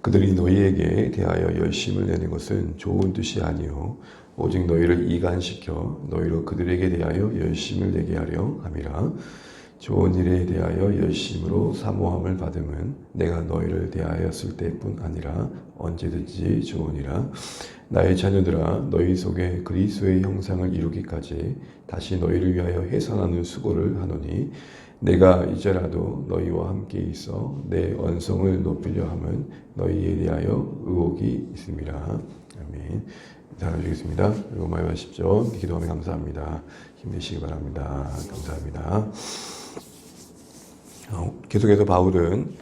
그들이 너희에게 대하여 열심을 내는 것은 좋은 뜻이 아니요 오직 너희를 이간시켜 너희로 그들에게 대하여 열심을 내게 하려 함이라. 좋은 일에 대하여 열심으로 사모함을 받음은 내가 너희를 대하였을 때뿐 아니라 언제든지 좋으니라. 나의 자녀들아, 너희 속에 그리스도의 형상을 이루기까지 다시 너희를 위하여 해산하는 수고를 하노니 내가 이제라도 너희와 함께 있어 내 언성을 높이려 함은 너희에 대하여 의혹이 있음이라. 아멘. 인사드리겠습니다. 그리고 말씀하십시오. 기도하며 감사합니다. 힘내시기 바랍니다. 감사합니다. 계속해서 바울은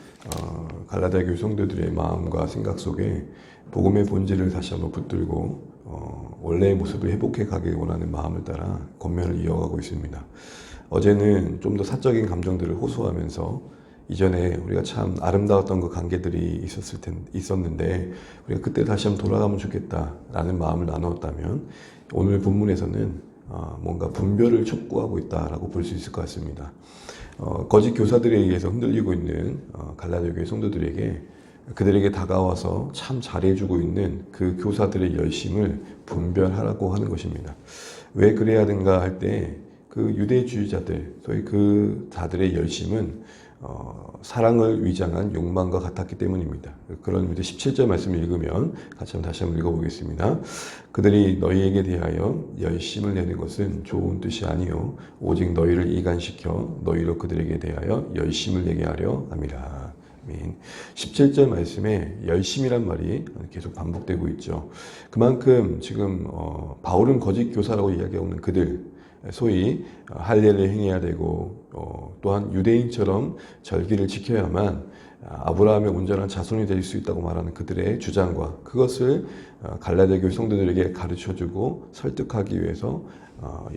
갈라디아 교회 성도들의 마음과 생각 속에 복음의 본질을 다시 한번 붙들고 원래의 모습을 회복해 가길 원하는 마음을 따라 권면을 이어가고 있습니다. 어제는 좀 더 사적인 감정들을 호소하면서 이전에 우리가 참 아름다웠던 그 관계들이 있었는데 우리가 그때 다시 한번 돌아가면 좋겠다라는 마음을 나누었다면 오늘 본문에서는 뭔가 분별을 촉구하고 있다라고 볼 수 있을 것 같습니다. 거짓 교사들에 의해서 흔들리고 있는 갈라디아 교회 성도들에게 그들에게 다가와서 참 잘해주고 있는 그 교사들의 열심을 분별하라고 하는 것입니다. 왜 그래야 하는가 할 때 그 유대주의자들, 소위 그 자들의 열심은 사랑을 위장한 욕망과 같았기 때문입니다. 그런 의미로 17절 말씀을 읽으면 같이 다시 한번 읽어보겠습니다. 그들이 너희에게 대하여 열심을 내는 것은 좋은 뜻이 아니요 오직 너희를 이간시켜 너희로 그들에게 대하여 열심을 내게 하려 함이라. 17절 말씀에 열심이란 말이 계속 반복되고 있죠. 그만큼 지금 바울은 거짓 교사라고 이야기하고 있는 그들, 소위 할례를 행해야 되고 또한 유대인처럼 절기를 지켜야만 아브라함의 온전한 자손이 될 수 있다고 말하는 그들의 주장과 그것을 갈라디아 교회 성도들에게 가르쳐주고 설득하기 위해서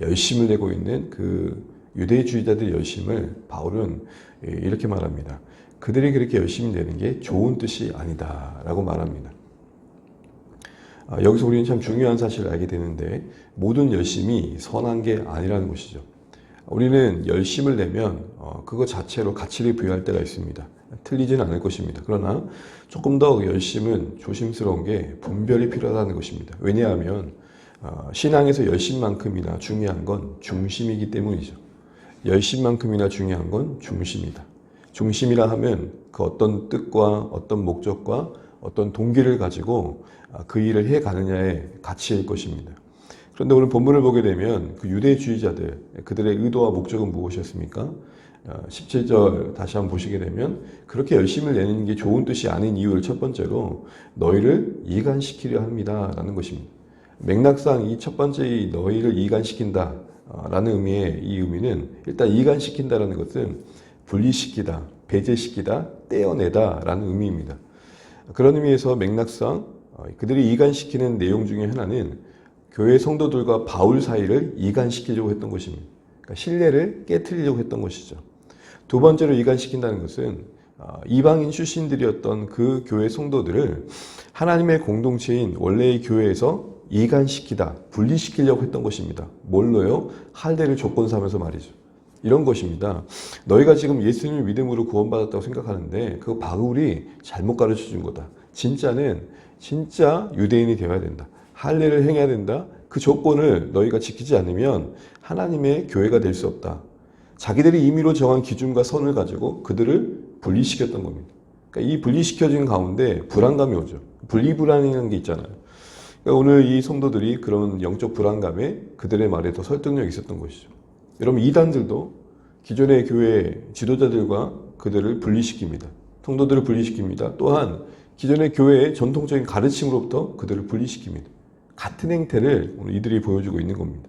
열심을 내고 있는 그 유대주의자들의 열심을 바울은 이렇게 말합니다. 그들이 그렇게 열심히 내는 게 좋은 뜻이 아니다 라고 말합니다. 여기서 우리는 참 중요한 사실을 알게 되는데 모든 열심이 선한 게 아니라는 것이죠. 우리는 열심을 내면 그거 자체로 가치를 부여할 때가 있습니다. 틀리지는 않을 것입니다. 그러나 조금 더 열심은 조심스러운 게 분별이 필요하다는 것입니다. 왜냐하면 신앙에서 열심만큼이나 중요한 건 중심이기 때문이죠. 열심만큼이나 중요한 건 중심이다. 중심이라 하면 그 어떤 뜻과 어떤 목적과 어떤 동기를 가지고 그 일을 해가느냐의 가치일 것입니다. 그런데 오늘 본문을 보게 되면 그 유대주의자들, 그들의 의도와 목적은 무엇이었습니까? 17절 다시 한번 보시게 되면 그렇게 열심을 내는 게 좋은 뜻이 아닌 이유를 첫 번째로 너희를 이간시키려 합니다 라는 것입니다. 맥락상 이 첫 번째 너희를 이간시킨다 라는 의미의 이 의미는 일단 이간시킨다라는 것은 분리시키다, 배제시키다, 떼어내다 라는 의미입니다. 그런 의미에서 맥락상 그들이 이간시키는 내용 중에 하나는 교회 성도들과 바울 사이를 이간시키려고 했던 것입니다. 그러니까 신뢰를 깨트리려고 했던 것이죠. 두 번째로 이간시킨다는 것은 이방인 출신들이었던 그 교회 성도들을 하나님의 공동체인 원래의 교회에서 이간시키다, 분리시키려고 했던 것입니다. 뭘로요? 할례를 조건 삼아서 말이죠. 이런 것입니다. 너희가 지금 예수님을 믿음으로 구원받았다고 생각하는데 그거 바울이 잘못 가르쳐 준 거다. 진짜는 진짜 유대인이 되어야 된다. 할례를 행해야 된다. 그 조건을 너희가 지키지 않으면 하나님의 교회가 될 수 없다. 자기들이 임의로 정한 기준과 선을 가지고 그들을 분리시켰던 겁니다. 그러니까 이 분리시켜진 가운데 불안감이 오죠. 분리불안이라는 게 있잖아요. 그러니까 오늘 이 성도들이 그런 영적 불안감에 그들의 말에 더 설득력이 있었던 것이죠. 여러분 이단들도 기존의 교회 지도자들과 그들을 분리시킵니다. 성도들을 분리시킵니다. 또한 기존의 교회의 전통적인 가르침으로부터 그들을 분리시킵니다. 같은 행태를 오늘 이들이 보여주고 있는 겁니다.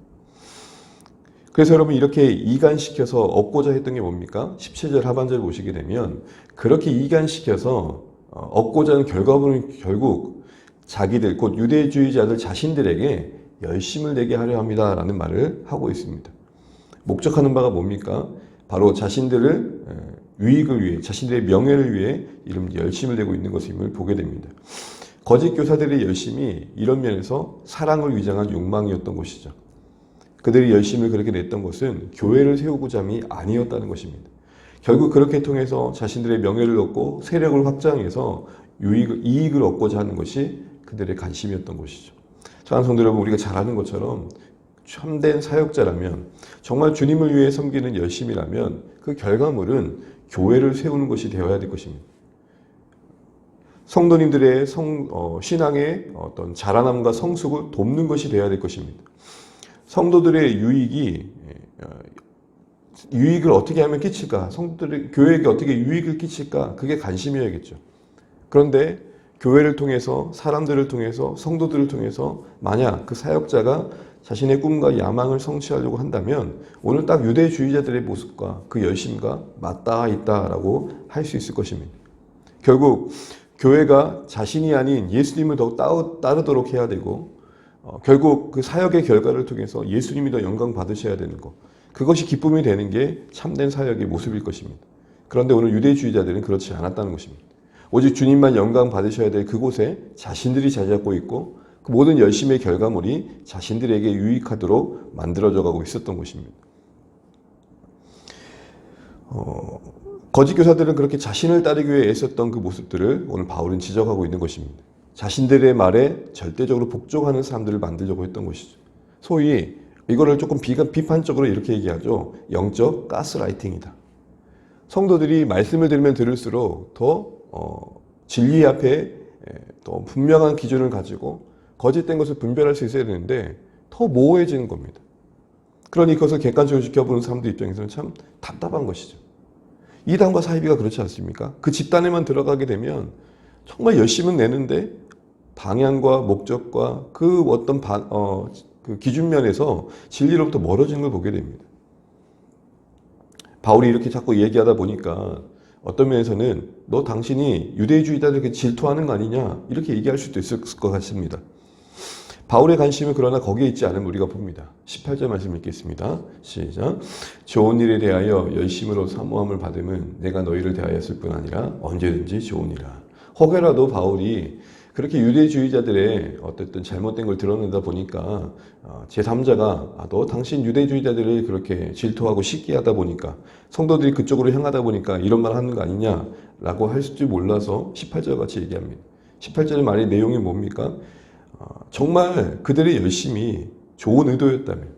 그래서 여러분 이렇게 이간시켜서 얻고자 했던 게 뭡니까? 17절 하반절 보시게 되면 그렇게 이간시켜서 얻고자 하는 결과물은 결국 자기들 곧 유대주의자들 자신들에게 열심을 내게 하려 합니다라는 말을 하고 있습니다. 목적하는 바가 뭡니까? 바로 자신들을 유익을 위해 자신들의 명예를 위해 이런 열심을 내고 있는 것임을 보게 됩니다. 거짓 교사들의 열심이 이런 면에서 사랑을 위장한 욕망이었던 것이죠. 그들이 열심을 그렇게 냈던 것은 교회를 세우고자 함이 아니었다는 것입니다. 결국 그렇게 통해서 자신들의 명예를 얻고 세력을 확장해서 이익을 얻고자 하는 것이 그들의 관심이었던 것이죠. 사랑하는 성도 여러분, 우리가 잘 아는 것처럼 참된 사역자라면, 정말 주님을 위해 섬기는 열심이라면 그 결과물은 교회를 세우는 것이 되어야 될 것입니다. 성도님들의 신앙의 어떤 자라남과 성숙을 돕는 것이 되어야 될 것입니다. 성도들의 유익을 어떻게 하면 끼칠까? 성도들의 교회에게 어떻게 유익을 끼칠까? 그게 관심이어야겠죠. 그런데 교회를 통해서, 사람들을 통해서, 성도들을 통해서 만약 그 사역자가 자신의 꿈과 야망을 성취하려고 한다면 오늘 딱 유대주의자들의 모습과 그 열심과 맞닿아 있다라고 할 수 있을 것입니다. 결국 교회가 자신이 아닌 예수님을 더욱 따르도록 해야 되고, 결국 그 사역의 결과를 통해서 예수님이 더 영광 받으셔야 되는 것, 그것이 기쁨이 되는 게 참된 사역의 모습일 것입니다. 그런데 오늘 유대주의자들은 그렇지 않았다는 것입니다. 오직 주님만 영광 받으셔야 될 그곳에 자신들이 자리 잡고 있고, 그 모든 열심의 결과물이 자신들에게 유익하도록 만들어져 가고 있었던 것입니다. 거짓 교사들은 그렇게 자신을 따르기 위해 애썼던 그 모습들을 오늘 바울은 지적하고 있는 것입니다. 자신들의 말에 절대적으로 복종하는 사람들을 만들려고 했던 것이죠. 소위 이거를 조금 비판적으로 이렇게 얘기하죠. 영적 가스라이팅이다. 성도들이 말씀을 들으면 들을수록 더 진리 앞에 더 분명한 기준을 가지고 거짓된 것을 분별할 수 있어야 되는데 더 모호해지는 겁니다. 그러니 그것을 객관적으로 지켜보는 사람들 입장에서는 참 답답한 것이죠. 이단과 사이비가 그렇지 않습니까? 그 집단에만 들어가게 되면 정말 열심은 내는데 방향과 목적과 그 어떤 그 기준면에서 진리로부터 멀어지는 걸 보게 됩니다. 바울이 이렇게 자꾸 얘기하다 보니까 어떤 면에서는 너 당신이 유대주의자들에게 질투하는 거 아니냐 이렇게 얘기할 수도 있을 것 같습니다. 바울의 관심은 그러나 거기에 있지 않음을 우리가 봅니다. 18절 말씀 읽겠습니다. 시작. 좋은 일에 대하여 열심으로 사모함을 받음은 내가 너희를 대하였을 뿐 아니라 언제든지 좋으니라. 혹여라도 바울이 그렇게 유대주의자들의 어쨌든 잘못된 걸 드러낸다 보니까 제3자가 너 당신 유대주의자들을 그렇게 질투하고 시기하다 보니까 성도들이 그쪽으로 향하다 보니까 이런 말 하는 거 아니냐라고 할 줄 몰라서 18절 같이 얘기합니다. 18절의 말의 내용이 뭡니까? 정말 그들의 열심이 좋은 의도였다면,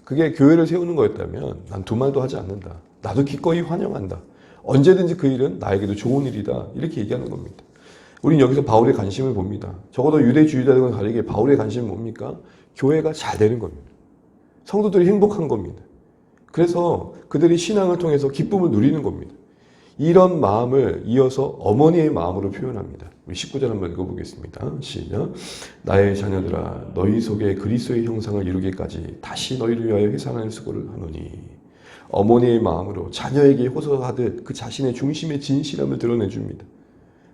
그게 교회를 세우는 거였다면 난 두 말도 하지 않는다. 나도 기꺼이 환영한다. 언제든지 그 일은 나에게도 좋은 일이다. 이렇게 얘기하는 겁니다. 우리는 여기서 바울의 관심을 봅니다. 적어도 유대주의자들과 다르게 바울의 관심은 뭡니까? 교회가 잘 되는 겁니다. 성도들이 행복한 겁니다. 그래서 그들이 신앙을 통해서 기쁨을 누리는 겁니다. 이런 마음을 이어서 어머니의 마음으로 표현합니다. 우리 19절 한번 읽어보겠습니다. 시작. 나의 자녀들아 너희 속에 그리스도의 형상을 이루기까지 다시 너희를 위하여 회상하는 수고를 하노니. 어머니의 마음으로 자녀에게 호소하듯 그 자신의 중심의 진실함을 드러내줍니다.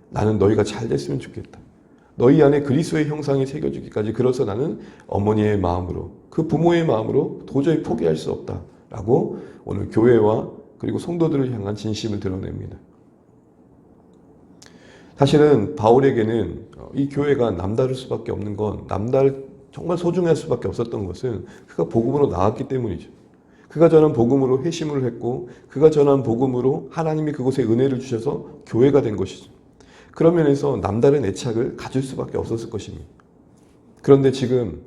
나는 너희가 잘 됐으면 좋겠다. 너희 안에 그리스도의 형상이 새겨지기까지, 그래서 나는 어머니의 마음으로, 그 부모의 마음으로 도저히 포기할 수 없다 라고 오늘 교회와 그리고 성도들을 향한 진심을 드러냅니다. 사실은 바울에게는 이 교회가 남다를 수밖에 없는 건, 정말 소중할 수밖에 없었던 것은 그가 복음으로 나왔기 때문이죠. 그가 전한 복음으로 회심을 했고, 그가 전한 복음으로 하나님이 그곳에 은혜를 주셔서 교회가 된 것이죠. 그런 면에서 남다른 애착을 가질 수밖에 없었을 것입니다. 그런데 지금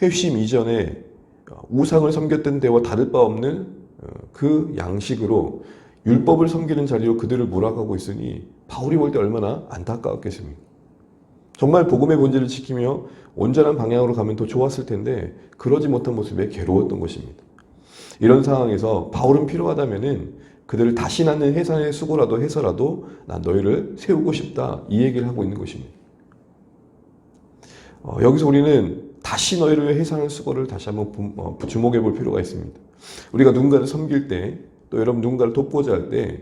회심 이전에 우상을 섬겼던 때와 다를 바 없는 그 양식으로 율법을 섬기는 자리로 그들을 몰아가고 있으니 바울이 볼 때 얼마나 안타까웠겠습니까? 정말 복음의 본질을 지키며 온전한 방향으로 가면 더 좋았을 텐데 그러지 못한 모습에 괴로웠던 것입니다. 이런 상황에서 바울은 필요하다면은 그들을 다시 낳는 해산의 수고라도 해서라도 난 너희를 세우고 싶다, 이 얘기를 하고 있는 것입니다. 여기서 우리는 다시 너희를 위해 해산의 수고를 다시 한번 주목해 볼 필요가 있습니다. 우리가 누군가를 섬길 때, 또 여러분 누군가를 돕고자 할 때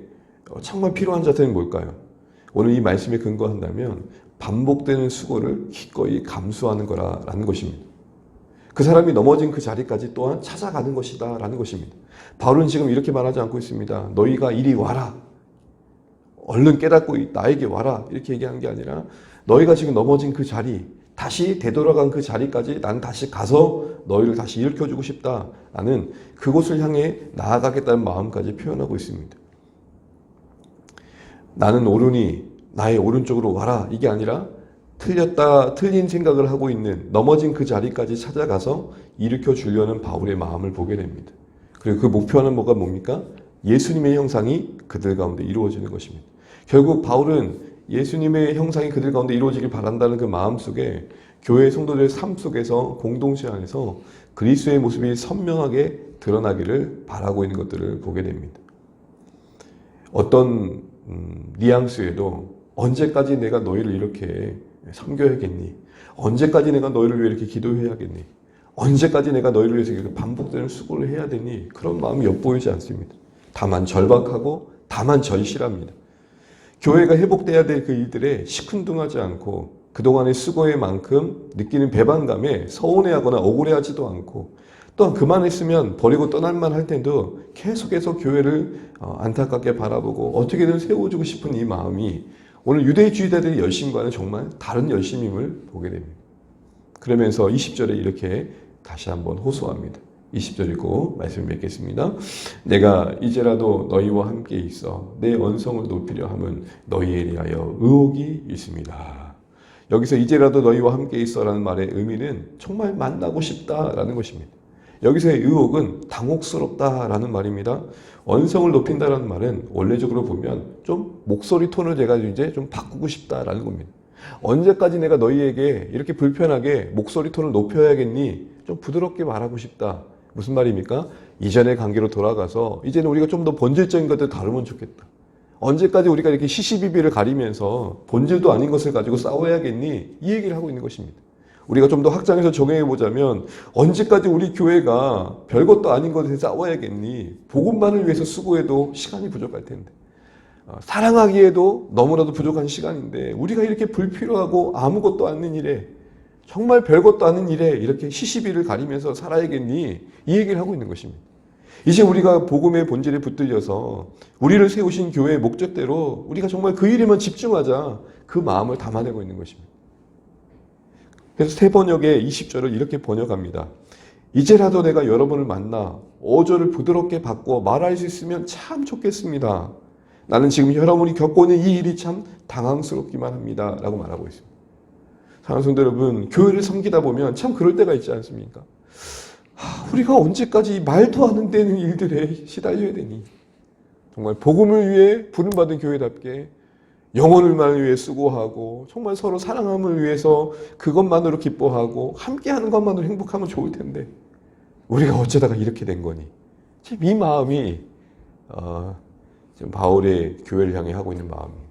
정말 필요한 자세는 뭘까요? 오늘 이 말씀에 근거한다면 반복되는 수고를 기꺼이 감수하는 거라는 것입니다. 그 사람이 넘어진 그 자리까지 또한 찾아가는 것이다 라는 것입니다. 바울은 지금 이렇게 말하지 않고 있습니다. 너희가 이리 와라, 얼른 깨닫고 나에게 와라, 이렇게 얘기하는 게 아니라 너희가 지금 넘어진 그 자리, 다시 되돌아간 그 자리까지 난 다시 가서 너희를 다시 일으켜주고 싶다라는 그곳을 향해 나아가겠다는 마음까지 표현하고 있습니다. 나는 오르니 나의 오른쪽으로 와라 이게 아니라 틀린 생각을 하고 있는 넘어진 그 자리까지 찾아가서 일으켜 주려는 바울의 마음을 보게 됩니다. 그리고 그 목표는 뭡니까? 예수님의 형상이 그들 가운데 이루어지는 것입니다. 결국 바울은 예수님의 형상이 그들 가운데 이루어지길 바란다는 그 마음 속에 교회 성도들의 삶 속에서 공동체 안에서 그리스도의 모습이 선명하게 드러나기를 바라고 있는 것들을 보게 됩니다. 어떤 뉘앙스에도 언제까지 내가 너희를 이렇게 섬겨야겠니? 언제까지 내가 너희를 위해 이렇게 기도해야겠니? 언제까지 내가 너희를 위해서 이렇게 반복되는 수고를 해야 되니? 그런 마음이 엿보이지 않습니다. 다만 절박하고 다만 절실합니다. 교회가 회복돼야 될 그 일들에 시큰둥하지 않고 그동안의 수고의 만큼 느끼는 배반감에 서운해하거나 억울해하지도 않고 또한 그만했으면 버리고 떠날만 할 텐데도 계속해서 교회를 안타깝게 바라보고 어떻게든 세워주고 싶은 이 마음이 오늘 유대주의자들의 열심과는 정말 다른 열심임을 보게 됩니다. 그러면서 20절에 이렇게 다시 한번 호소합니다. 20절 읽고 말씀을 맺겠습니다. 내가 이제라도 너희와 함께 있어 내 언성을 높이려 함은 너희에 대하여 의혹이 있습니다. 여기서 이제라도 너희와 함께 있어라는 말의 의미는 정말 만나고 싶다라는 것입니다. 여기서의 의혹은 당혹스럽다라는 말입니다. 언성을 높인다라는 말은 원래적으로 보면 좀 목소리 톤을 제가 이제 좀 바꾸고 싶다라는 겁니다. 언제까지 내가 너희에게 이렇게 불편하게 목소리 톤을 높여야겠니? 좀 부드럽게 말하고 싶다. 무슨 말입니까? 이전의 관계로 돌아가서 이제는 우리가 좀 더 본질적인 것들 다루면 좋겠다. 언제까지 우리가 이렇게 시시비비를 가리면서 본질도 아닌 것을 가지고 싸워야겠니? 이 얘기를 하고 있는 것입니다. 우리가 좀 더 확장해서 적용해 보자면 언제까지 우리 교회가 별것도 아닌 것에 싸워야겠니? 복음만을 위해서 수고해도 시간이 부족할 텐데. 사랑하기에도 너무나도 부족한 시간인데 우리가 이렇게 불필요하고 아무것도 않는 일에 정말 별것도 아닌 일에 이렇게 시시비를 가리면서 살아야겠니? 이 얘기를 하고 있는 것입니다. 이제 우리가 복음의 본질에 붙들려서 우리를 세우신 교회의 목적대로 우리가 정말 그 일에만 집중하자 그 마음을 담아내고 있는 것입니다. 그래서 새 번역의 20절을 이렇게 번역합니다. 이제라도 내가 여러분을 만나 어조를 부드럽게 바꿔 말할 수 있으면 참 좋겠습니다. 나는 지금 여러분이 겪고 있는 이 일이 참 당황스럽기만 합니다. 라고 말하고 있습니다. 사랑하는 성도 여러분, 교회를 섬기다 보면 참 그럴 때가 있지 않습니까? 우리가 언제까지 말도 안 되는 일들에 시달려야 되니? 정말 복음을 위해 부름받은 교회답게 영혼을 위해 수고하고 정말 서로 사랑함을 위해서 그것만으로 기뻐하고 함께하는 것만으로 행복하면 좋을 텐데 우리가 어쩌다가 이렇게 된 거니? 지금 이 마음이 지금 바울의 교회를 향해 하고 있는 마음입니다.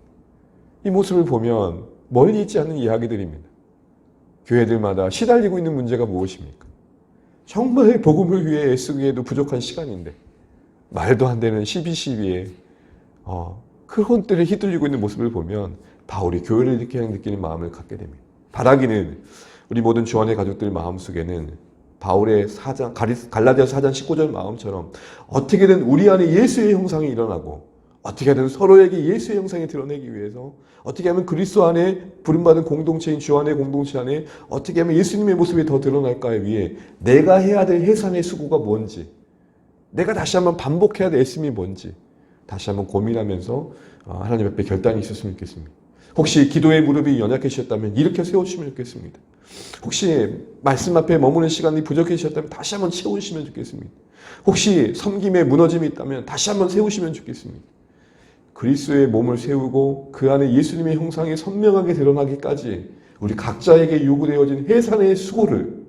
이 모습을 보면 멀리 있지 않은 이야기들입니다. 교회들마다 시달리고 있는 문제가 무엇입니까? 정말 복음을 위해 애쓰기에도 부족한 시간인데 말도 안 되는 시비시비에 그런 때를 휘둘리고 있는 모습을 보면 바울이 교회를 이렇게 느끼는 마음을 갖게 됩니다. 바라기는 우리 모든 주안의 가족들 마음속에는 바울의 갈라디아서 4장 19절 마음처럼 어떻게든 우리 안에 예수의 형상이 일어나고 어떻게든 서로에게 예수의 형상이 드러내기 위해서 어떻게 하면 그리스도 안에 부름받은 공동체인 주 안의 공동체 안에 어떻게 하면 예수님의 모습이 더 드러날까에 위해 내가 해야 될 해산의 수고가 뭔지 내가 다시 한번 반복해야 될 애씀이 뭔지 다시 한번 고민하면서 하나님 앞에 결단이 있었으면 좋겠습니다. 혹시 기도의 무릎이 연약해지셨다면 일으켜 세워주시면 좋겠습니다. 혹시 말씀 앞에 머무는 시간이 부족해지셨다면 다시 한번 채우시면 좋겠습니다. 혹시 섬김에 무너짐이 있다면 다시 한번 세우시면 좋겠습니다. 그리스도의 몸을 세우고 그 안에 예수님의 형상이 선명하게 드러나기까지 우리 각자에게 요구되어진 해산의 수고를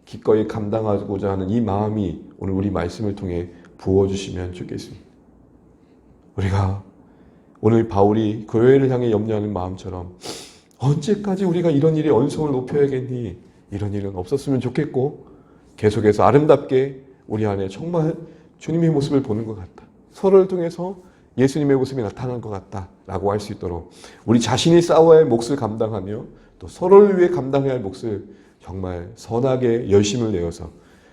기꺼이 감당하고자 하는 이 마음이 오늘 우리 말씀을 통해 부어주시면 좋겠습니다. 우리가 오늘 바울이 교회를 향해 염려하는 마음처럼 언제까지 우리가 이런 일에 언성을 높여야겠니? 이런 일은 없었으면 좋겠고 계속해서 아름답게 우리 안에 정말 주님의 모습을 보는 것 같다. 서로를 통해서 예수님의 모습이 나타난 것 같다라고 할 수 있도록 우리 자신이 싸워야 할 몫을 감당하며 또 서로를 위해 감당해야 할 몫을 정말 선하게 열심을 내어서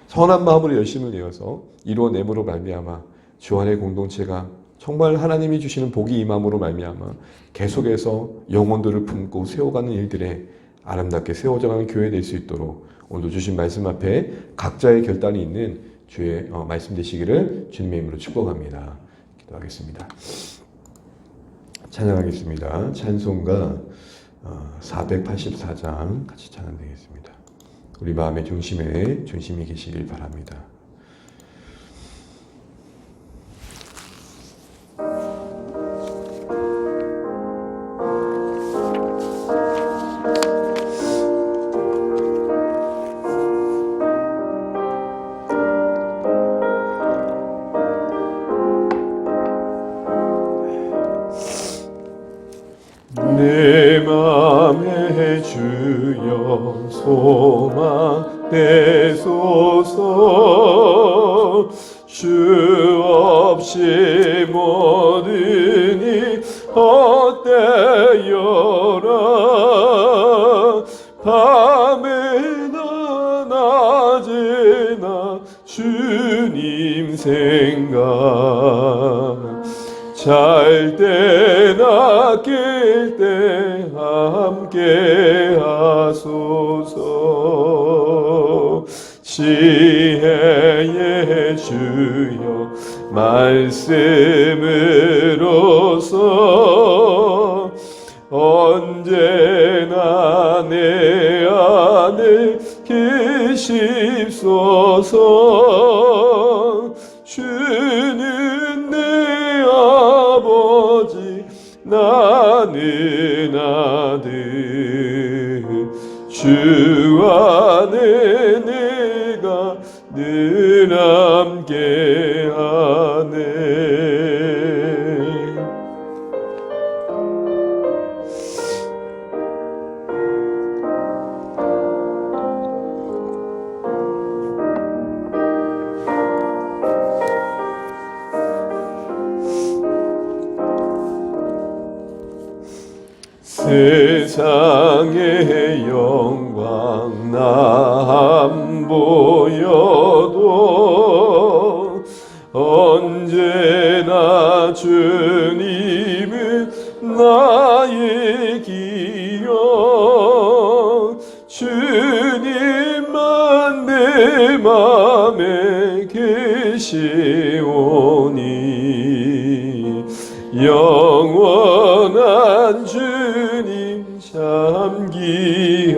선한 마음으로 열심을 내어서 이루어냄으로 말미암아 주 안의 공동체가 정말 하나님이 주시는 복이 임함으로 말미암아 계속해서 영혼들을 품고 세워가는 일들에 아름답게 세워져가는 교회 될 수 있도록 오늘도 주신 말씀 앞에 각자의 결단이 있는 주의 말씀 되시기를 주님의 이름으로 축복합니다. 기도하겠습니다. 찬양하겠습니다. 찬송가 484장 같이 찬양되겠습니다. 우리 마음의 중심이 계시길 바랍니다. 내 맘에 주여 소망 되소서. 주 없이 모든 이 헛되어라. 밤에나 낮에나 주님 생각, 잘 때나 깰 때 함께 하소서. 지혜의 주여 말씀으로서 언제나 내 안에 계십소서. 주는 내 아버지 나는 아들, 주 안에 내가 늘 함께하네. 세상의 영광 나 안 보여도 언제나 주님은 나의 기억. 주님만 내 맘에 계시오니 영원한 주님 참 귀하셔라.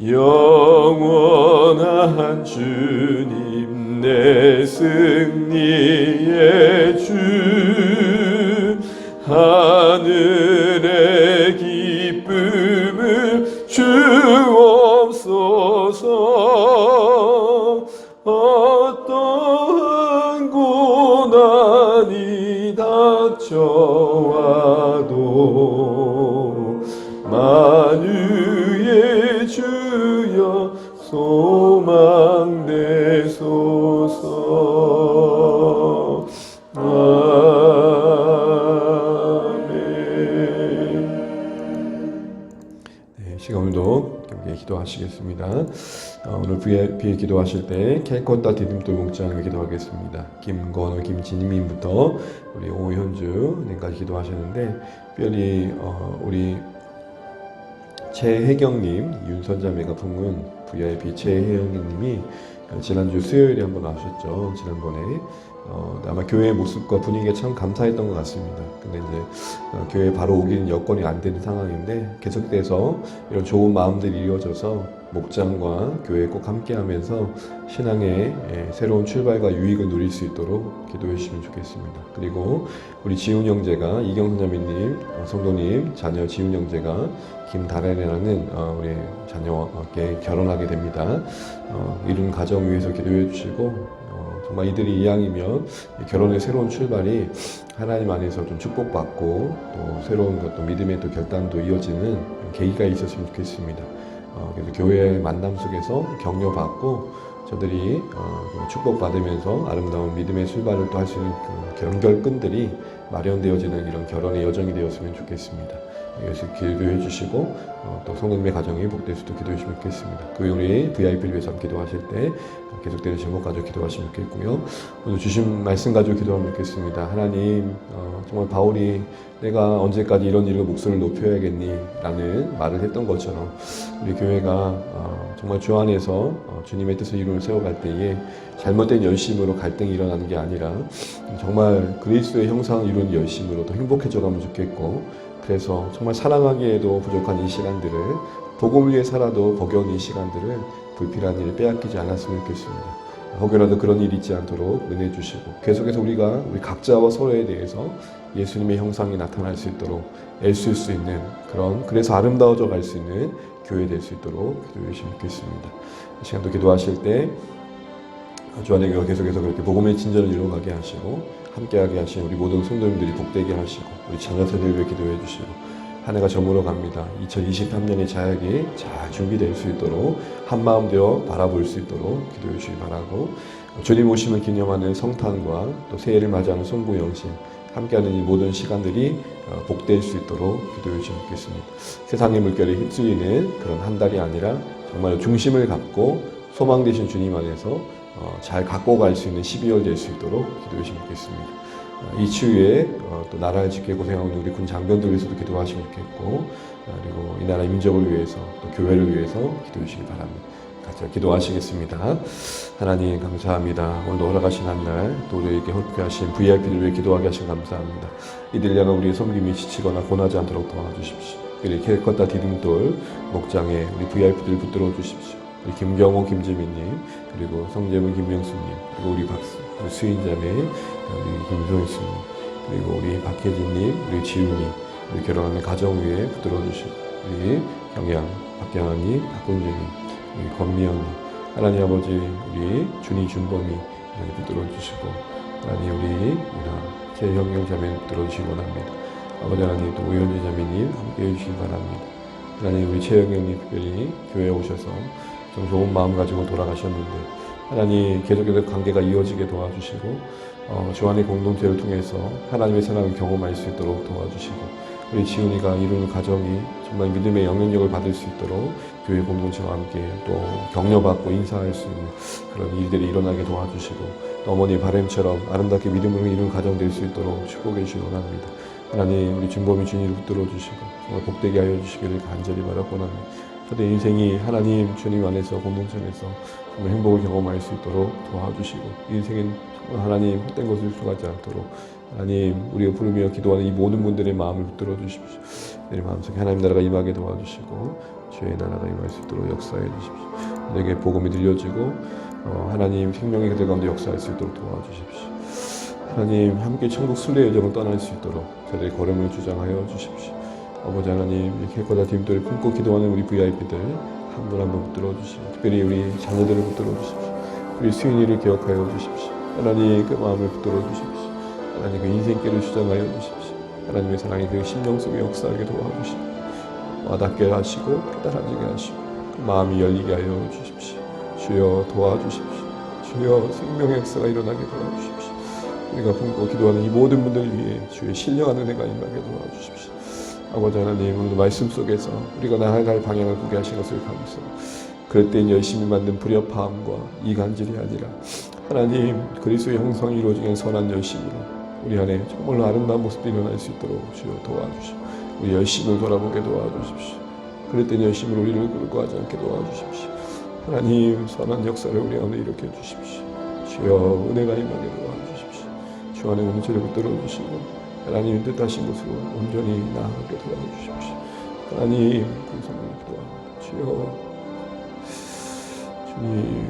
영원한 주님 내 승리의 주, 하늘의 기쁨을 주옵소서. 어떠한 고난이 닥쳐와도 만유의 주여 소망 되소서. 오늘도 기도하시겠습니다. 오늘 비에 기도하실 때 캘커타 디딤돌 목장을 기도하겠습니다. 김건호, 김진희님부터 우리 오현주님까지 기도하셨는데, 특별히 우리 최혜경님, 윤선자매가 품은 VIP 최혜경님이 지난주 수요일에 한번 와주셨죠. 지난번에 아마 교회의 모습과 분위기가 참 감사했던 것 같습니다. 근데 이제 교회에 바로 오기는 여건이 안 되는 상황인데, 계속돼서 이런 좋은 마음들이 이루어져서 목장과 교회 꼭 함께하면서 신앙의 새로운 출발과 유익을 누릴 수 있도록 기도해 주시면 좋겠습니다. 그리고 우리 지훈 형제가, 이경선 자매님, 성도님 자녀 지훈 형제가 김다란이라는 우리 자녀께 결혼하게 됩니다. 이룬 가정 위해서 기도해 주시고, 정말 이들이 이왕이면 결혼의 새로운 출발이 하나님 안에서 좀 축복받고 또 새로운 또 믿음의 또 결단도 이어지는 계기가 있었으면 좋겠습니다. 그래서 교회의 만남 속에서 격려받고 저들이 축복받으면서 아름다운 믿음의 출발을 또 할 수 있는 그 연결끈들이 마련되어지는 이런 결혼의 여정이 되었으면 좋겠습니다. 이것을 기도해 주시고 또 성도님의 가정이 복될 수도 기도해 주시면 좋겠습니다. 그 우리 VIP를 위해서 기도하실 때 계속되는 제목 가지고 기도하시면 좋겠고요. 오늘 주신 말씀 가지고 기도하면 좋겠습니다. 하나님, 정말 바울이 내가 언제까지 이런 일로 목소리를 높여야겠니? 라는 말을 했던 것처럼 우리 교회가 정말 주 안에서 주님의 뜻을 이루어 세워갈 때에 잘못된 열심으로 갈등이 일어나는 게 아니라 정말 그리스도의 형상을 이루는 열심으로 더 행복해져 가면 좋겠고, 그래서 정말 사랑하기에도 부족한 이 시간들을 복음을 위해 살아도 버거운 이 시간들을 불필요한 일을 빼앗기지 않았으면 좋겠습니다. 혹여라도 그런 일이 있지 않도록 은혜 주시고, 계속해서 우리 각자와 서로에 대해서 예수님의 형상이 나타날 수 있도록 애쓸 수 있는 그래서 아름다워져 갈 수 있는 교회 될 수 있도록 기도해 주시면 좋겠습니다. 이 시간도 기도하실 때 주 안에 계속해서 그렇게 복음의 진전을 이루어가게 하시고, 함께하게 하신 우리 모든 성도님들이 복되게 하시고, 우리 자녀들을 위해 기도해 주시고, 한 해가 저물어 갑니다. 2023년의 자약이 잘 준비될 수 있도록 한마음 되어 바라볼 수 있도록 기도해 주시기 바라고, 주님 오심을 기념하는 성탄과 또 새해를 맞이하는 송구영신 함께하는 이 모든 시간들이 복될 수 있도록 기도해 주시면 좋겠습니다. 세상의 물결에 휩쓸리는 그런 한 달이 아니라 정말 중심을 갖고 소망 되신 주님 안에서 잘 갖고 갈 수 있는 12월 될 수 있도록 기도해 주시면 좋겠습니다. 이 추위에 또 나라를 지키고 고생하고 있는 우리 군 장병들 위해서도 기도하시면 좋겠고, 그리고 이 나라 민족을 위해서 또 교회를 위해서 기도해 주시기 바랍니다. 같이 기도하시겠습니다. 하나님 감사합니다. 오늘도 허락하신 한날 또 우리에게 허락하신 VIP들 위해 기도하게 하신 감사합니다. 이들 향한 우리의 섬김이 지치거나 고나지 않도록 도와주십시오. 그리 캐릭터다 디딤돌 목장에 우리 VIP들 붙들어 주십시오. 우리 김경호 김지민님, 그리고 성재문 김명수님, 그리고 우리 우리 수인자매 우리 김소희님, 그리고 우리 박혜진님, 우리 지훈이, 우리 결혼하는 가정 위에 붙들어 주시고, 우리 경양 박경아님, 박군주님, 우리 권미연님, 하나님 아버지 우리 준이 준범이 붙들어 주시고, 하나님 우리 재형경 자매 붙들어 주시기 원합니다. 아버지 하나님 또 오현지 자매님 함께 해주시기 바랍니다. 하나님 우리 최영경님 특별히 교회에 오셔서 좀 좋은 마음 가지고 돌아가셨는데, 하나님 계속해서 관계가 이어지게 도와주시고, 주 안의 공동체를 통해서 하나님의 사랑을 경험할 수 있도록 도와주시고, 우리 지훈이가 이루는 가정이 정말 믿음의 영향력을 받을 수 있도록 교회 공동체와 함께 또 격려받고 인사할 수 있는 그런 일들이 일어나게 도와주시고, 또 어머니의 바람처럼 아름답게 믿음으로 이루는 가정 될 수 있도록 축복해 주시기 원합니다. 하나님 우리 준범이 주님을 붙들어 주시고 정말 복되게 하여 주시기를 간절히 바라고 합니다. 저의 인생이 하나님 주님 안에서 공동체 안에서 정말 행복을 경험할 수 있도록 도와주시고, 인생은 정말 하나님 헛된 것을 수고하지 않도록 하나님 우리가 부르며 기도하는 이 모든 분들의 마음을 붙들어 주십시오. 내 마음속에 하나님 나라가 임하게 도와주시고 주의 나라가 임할 수 있도록 역사해 주십시오. 내게 복음이 들려지고 하나님 생명의 그들 가운데 역사할 수 있도록 도와주십시오. 하나님 함께 천국 순례 여정을 떠날 수 있도록 저들의 걸음을 주장하여 주십시오. 아버지 하나님 이렇게 거다 딤돌을 품고 기도하는 우리 VIP들 한 분 한 분 붙들어 주시고, 특별히 우리 자녀들을 붙들어 주십시오. 우리 수인이를 기억하여 주십시오. 하나님 그 마음을 붙들어 주십시오. 하나님 그 인생길을 주장하여 주십시오. 하나님의 사랑이 그 심령 속에 역사하게 도와주시고 와닿게 하시고 깨달아지게 하시고 그 마음이 열리게 하여 주십시오. 주여 도와주십시오. 주여 생명의 역사가 일어나게 도와주십시오. 우리가 품고 기도하는 이 모든 분들 위해 주의 신령한 은혜가 임하게 도와주십시오. 아버지 하나님 오늘도 말씀 속에서 우리가 나아갈 방향을 보게 하신 것을 감사합니다. 그럴 땐 열심히 만든 불협화음과 이간질이 아니라 하나님 그리스도의 형성이 이루어지는 선한 열심으로 우리 안에 정말로 아름다운 모습이 일어날 수 있도록 주여 도와주시고, 우리 열심을 돌아보게 도와주십시오. 그럴 땐 열심으로 우리를 끌고 가지 않게 도와주십시오. 하나님 선한 역사를 우리 안에 일으켜 주십시오. 주여 은혜가 임하게 도와주십시오. 주 안에 온전히 붙들어 주시고 하나님 뜻하신 곳으로 온전히 나아가게 도와주십시오. 하나님 그 성령을 기도합니다. 주여 주님